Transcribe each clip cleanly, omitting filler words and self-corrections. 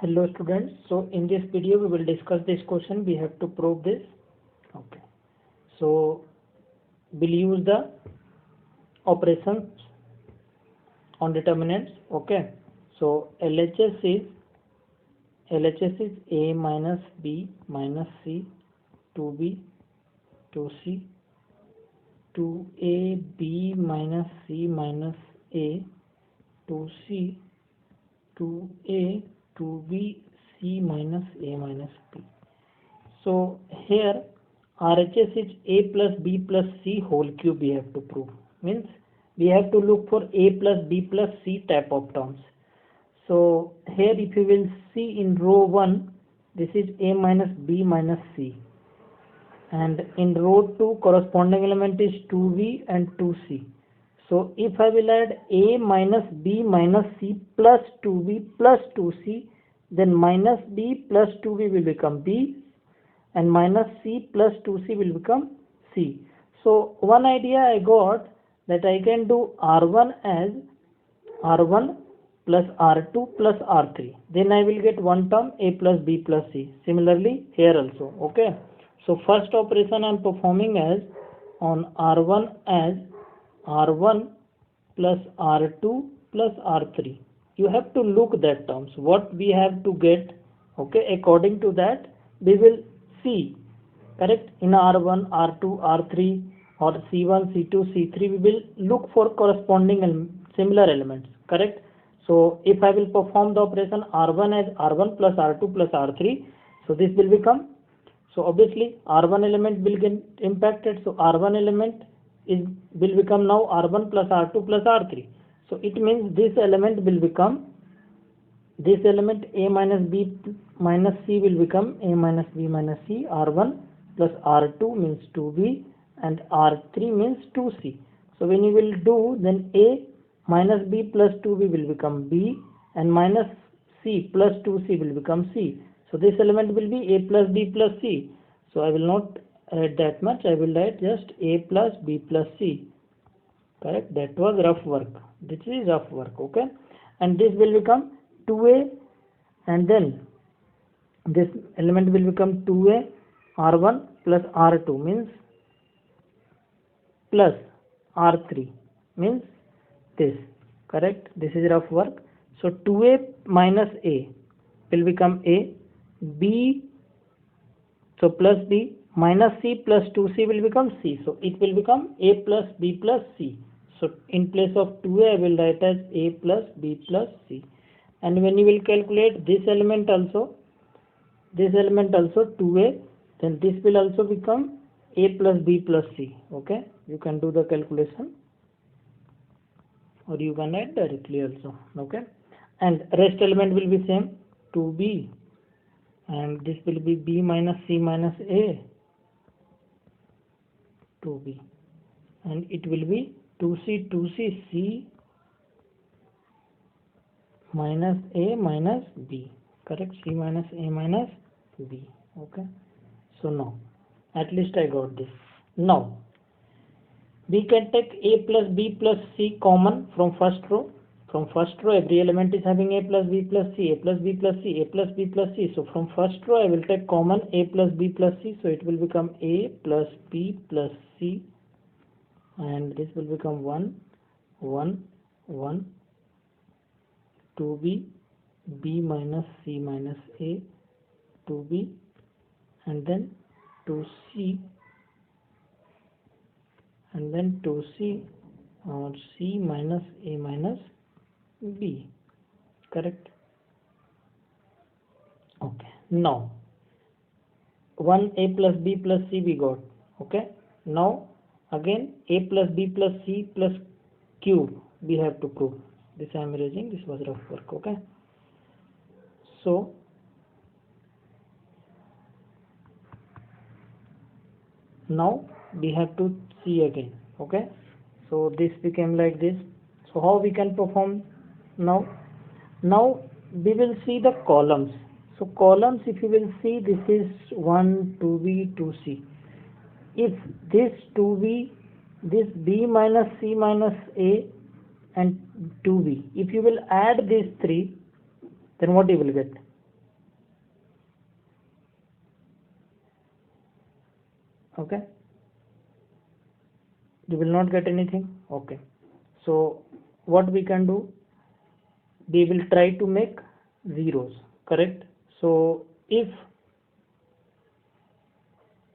Hello students, so in this video we will discuss this question. We have to prove this. Okay, so we'll use the operations on determinants. Okay, so LHS is A minus B minus C 2B 2C 2A B minus C minus A 2C 2A 2B C minus A minus B. So here RHS is A plus B plus C whole cube we have to prove. Means we have to look for A plus B plus C type of terms. So here if you will see in row 1, this is A minus B minus C. And in row 2 corresponding element is 2B and 2C. So if I will add A minus B minus C plus 2B plus 2C, then minus B plus 2B will become B and minus C plus 2C will become C. So one idea I got that I can do R1 as R1 plus R2 plus R3. Then I will get one term A plus B plus C. Similarly here also. Okay. So first operation I am performing as on R1 as R1 plus R2 plus R3. You have to look that terms what we have to get. Okay, according to that we will see, correct, in R1 R2 R3 or C1 C2 C3 we will look for corresponding similar elements, correct. So if I will perform the operation R1 as R1 plus R2 plus R3, so this will become, so obviously R1 element will get impacted, so R1 element will become now R1 plus R2 plus R3. So it means this element will become, this element A minus B minus C will become A minus B minus C. R1 plus R2 means 2B and R3 means 2C. So when you will do, then A minus B plus 2B will become B and minus C plus 2C will become C. So this element will be A plus B plus C. So I will not add that much. I will write just A plus B plus C. Correct. That was rough work. This is rough work. Okay. And this will become 2A and then this element will become 2A R1 plus R2 means plus R3 means this. Correct. This is rough work. So 2A minus A will become A. B, so plus B minus C plus 2C will become C. So it will become A plus B plus C. So in place of 2A I will write as A plus B plus C. And when you will calculate this element also 2A, then this will also become A plus B plus C. Okay, you can do the calculation or you can add directly also. Okay, and rest element will be same, 2B and this will be B minus C minus A 2B and it will be 2C C minus A minus B, correct, C minus A minus B. Okay, so now at least I got this. Now we can take A plus B plus C common from first row. From first row every element is having A plus B plus C, A plus B plus C, A plus B plus C. So from first row I will take common A plus B plus C. So it will become A plus B plus C and this will become 1, 1, 1, 2B, B minus C minus A, 2B and then 2C and then 2C or C minus A minus B, correct. Okay, now 1 A plus B plus C we got. Okay, now again A plus B plus C plus cube we have to prove. This I am erasing, this was rough work. Okay, so now we have to see again. Okay, so this became like this. So how we can perform now? Now we will see the columns. So columns, if you will see, this is 1 2B 2C. If this 2B, this B minus C minus A and 2B, if you will add these three, then what you will get? Okay, you will not get anything. Okay, so what we can do, we will try to make zeros, correct? So if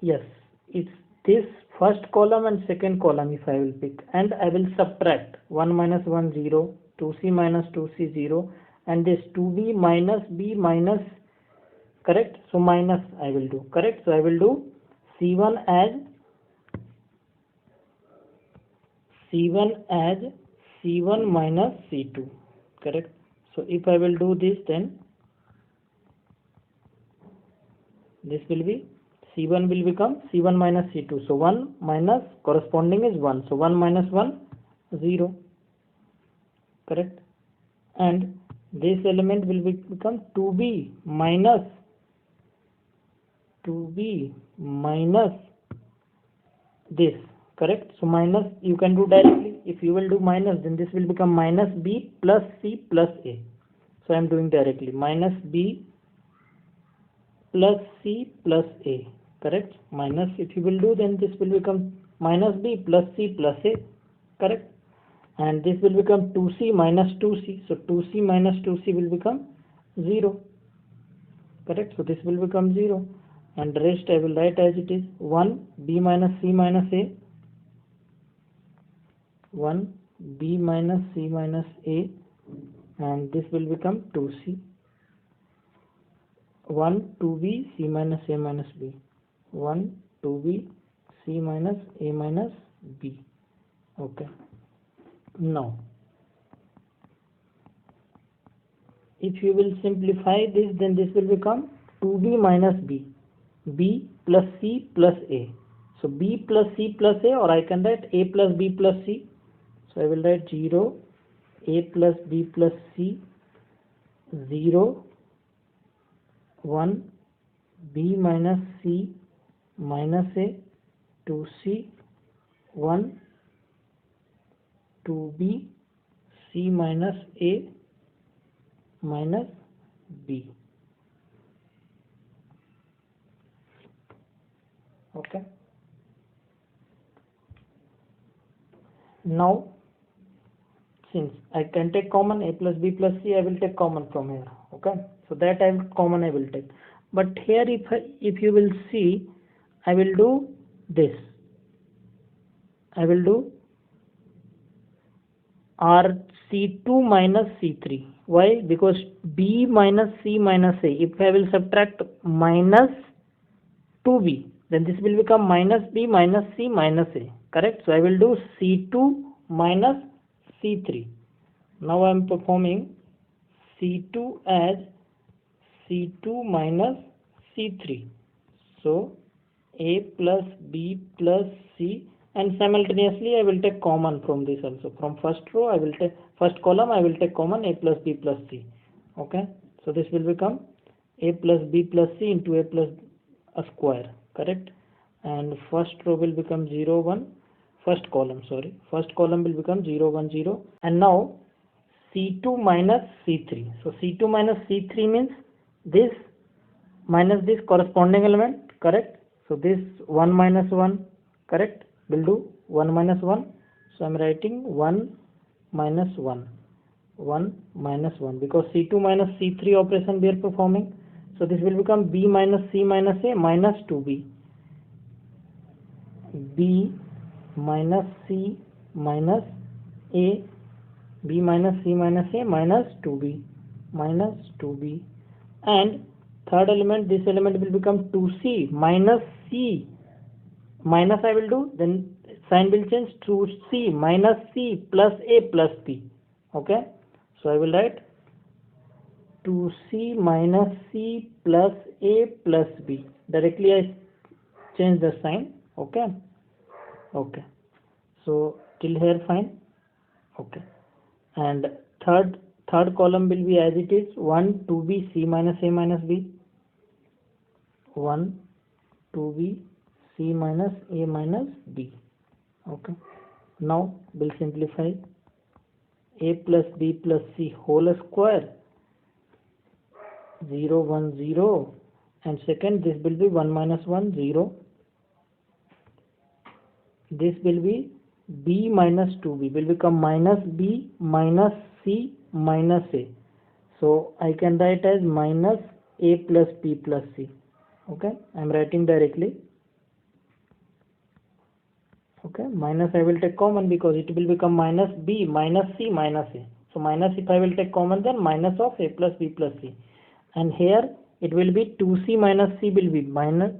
yes, it's this first column and second column if I will pick, and I will subtract 1 minus 1 0, 2c minus 2c 0, and this 2b minus b minus, correct? So minus I will do, correct? So I will do c1 as c1 minus c2, correct? So if I will do this, then this will be c1 will become c1 minus c2. So 1 minus corresponding is 1. So 1 minus 1 0, correct? And this element will become 2b minus this, correct? So minus you can do directly. If you will do minus, then this will become minus b plus c plus a. So I am doing directly minus b plus c plus a, correct? Minus, if you will do, then this will become minus b plus c plus a, correct? And this will become 2c minus 2c. So 2c minus 2c will become 0, correct? So this will become 0, and the rest I will write as it is. 1 b minus c minus a, 1 b minus c minus a, and this will become 2c. 1 2b c minus a minus b, 1 2b c minus a minus b. Okay, now if you will simplify this, then this will become 2b minus b, b plus c plus a. So b plus c plus a, or I can write a plus b plus c. So I will write 0 a plus b plus c, 0 1 b minus c minus a, 2c, 1 2b c minus a minus b. Okay, now since I can take common a plus b plus c, I will take common from here. Okay, so that I will common I will take. But here if you will see, I will do this. I will do RC2 minus C3. Why? Because B minus C minus A. If I will subtract minus 2B, then this will become minus B minus C minus A. Correct? So I will do C2 minus C3. Now I am performing C2 as C2 minus C3. So A plus B plus C, and simultaneously I will take common from this also. From first row I will take, first column I will take common A plus B plus C. Okay, so this will become A plus B plus C into A plus a square, correct? And first row will become 0 1, first column will become 0 1 0. And now C2 minus C3. So C2 minus C3 means this minus this corresponding element, correct? So this 1 minus 1, correct, will do 1 minus 1. So I am writing 1 minus 1, 1 minus 1, because C2 minus C3 operation we are performing. So this will become B minus C minus A minus 2B, B minus C minus A, B minus C minus A minus 2B, minus 2B. And third element, this element will become 2C minus C, minus I will do, then sign will change to C minus C plus A plus B. Okay, so I will write 2C minus C plus A plus B. Directly I change the sign. Okay, okay, so till here fine. Okay, and third column will be as it is, 1 2B C minus A minus B, 1 2B C minus A minus B. Okay, now we'll simplify. A plus B plus C whole square, 0 1 0, and second this will be 1 minus 1 0, this will be b minus 2b will become minus b minus c minus a. So I can write as minus a plus b plus c. Okay, I am writing directly. Okay, minus I will take common because it will become minus b minus c minus a. So minus, if I will take common, then minus of a plus b plus c, and here it will be 2c minus c will be minus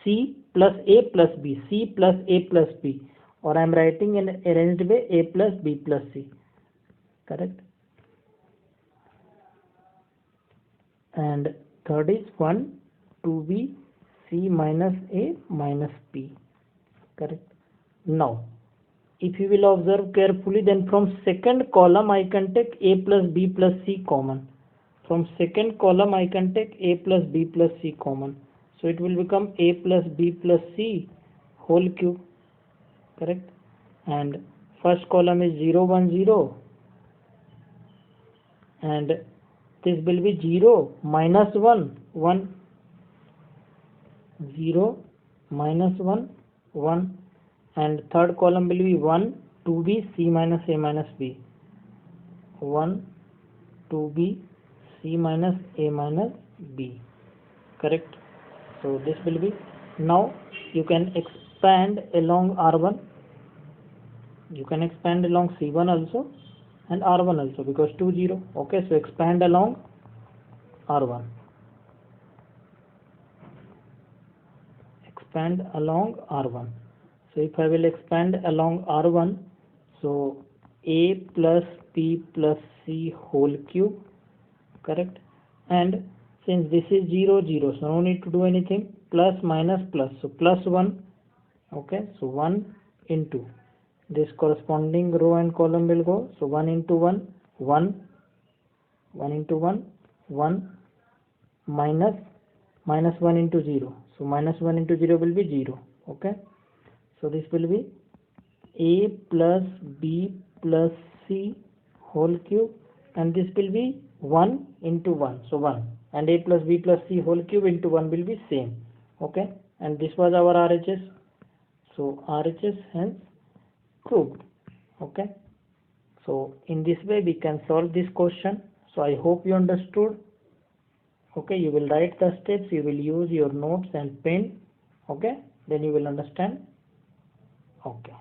c plus a plus b, c plus a plus b, or I am writing in arranged way a plus b plus c. Correct. And third is 1 2b c minus a minus b. Correct. Now if you will observe carefully, then from second column I can take a plus b plus c common. From second column I can take a plus b plus c common. So it will become a plus b plus c whole cube. Correct. And first column is 0 1 0, and this will be 0 minus 1 1, 0 minus 1 1, and third column will be 1 2b c minus a minus b, 1 2b c minus a minus b. Correct. So this will be, now you can expand along R1, you can expand along C1 also and R1 also, because 2 0. Okay, so expand along R1, expand along R1. So if I will expand along R1, so a plus b plus c whole cube. Correct. And since this is 0 0, so no need to do anything, plus minus plus, so plus 1. Okay, so 1 into this corresponding row and column will go, so 1 into 1 1, 1 into 1 1, minus 1 into 0, so minus 1 into 0 will be 0. Okay, so this will be a plus b plus c whole cube, and this will be 1 into 1, so 1, and a plus b plus c whole cube into 1 will be same. Okay, and this was our RHS. So RHS hence proved. Okay, so in this way we can solve this question. So I hope you understood. Okay, you will write the steps, you will use your notes and pen. Okay, then you will understand. Okay.